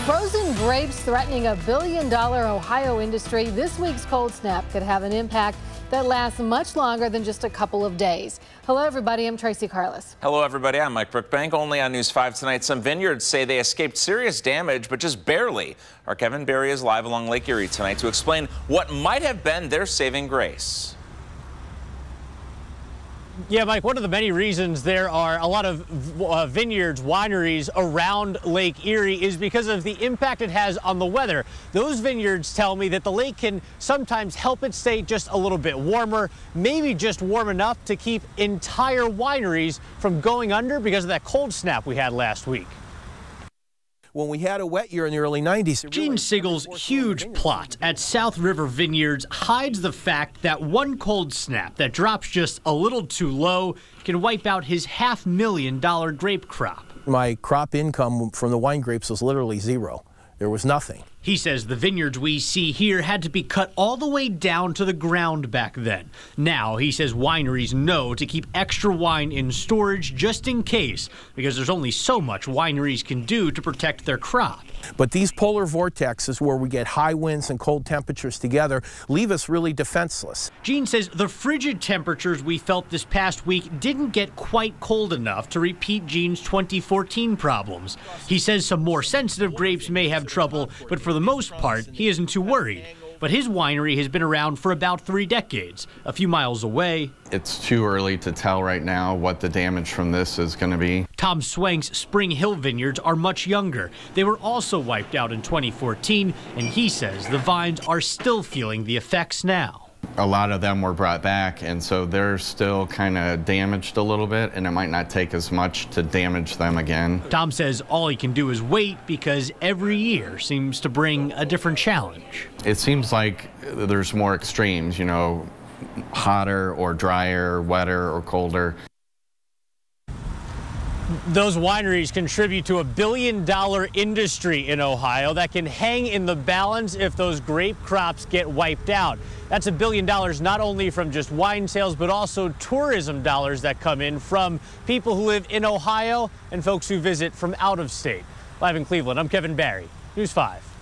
Frozen grapes threatening a billion-dollar Ohio industry. This week's cold snap could have an impact that lasts much longer than just a couple of days. Hello, everybody. I'm Tracy Carlos. Hello, everybody. I'm Mike Brookbank. Only on News 5 tonight, some vineyards say they escaped serious damage, but just barely. Our Kevin Barry is live along Lake Erie tonight to explain what might have been their saving grace. Yeah, Mike, one of the many reasons there are a lot of vineyards, wineries around Lake Erie is because of the impact it has on the weather. Those vineyards tell me that the lake can sometimes help it stay just a little bit warmer, maybe just warm enough to keep entire wineries from going under because of that cold snap we had last week. When we had a wet year in the early 90s. Gene Siegel's huge plot at South River Vineyards hides the fact that one cold snap that drops just a little too low can wipe out his $500,000 grape crop. My crop income from the wine grapes was literally zero. There was nothing. He says the vineyards we see here had to be cut all the way down to the ground back then. Now, he says wineries know to keep extra wine in storage just in case, because there's only so much wineries can do to protect their crop. But these polar vortexes where we get high winds and cold temperatures together leave us really defenseless. Gene says the frigid temperatures we felt this past week didn't get quite cold enough to repeat Gene's 2014 problems. He says some more sensitive grapes may have trouble, but for the most part, he isn't too worried. But his winery has been around for about 3 decades, a few miles away. It's too early to tell right now what the damage from this is going to be. Tom Swank's Spring Hill vineyards are much younger. They were also wiped out in 2014, and he says the vines are still feeling the effects now. A lot of them were brought back, and so they're still kind of damaged a little bit, and it might not take as much to damage them again. Tom says all he can do is wait because every year seems to bring a different challenge. It seems like there's more extremes, you know, hotter or drier, wetter or colder. Those wineries contribute to a billion-dollar industry in Ohio that can hang in the balance if those grape crops get wiped out. That's $1 billion not only from just wine sales, but also tourism dollars that come in from people who live in Ohio and folks who visit from out of state. Live in Cleveland, I'm Kevin Barry, News 5.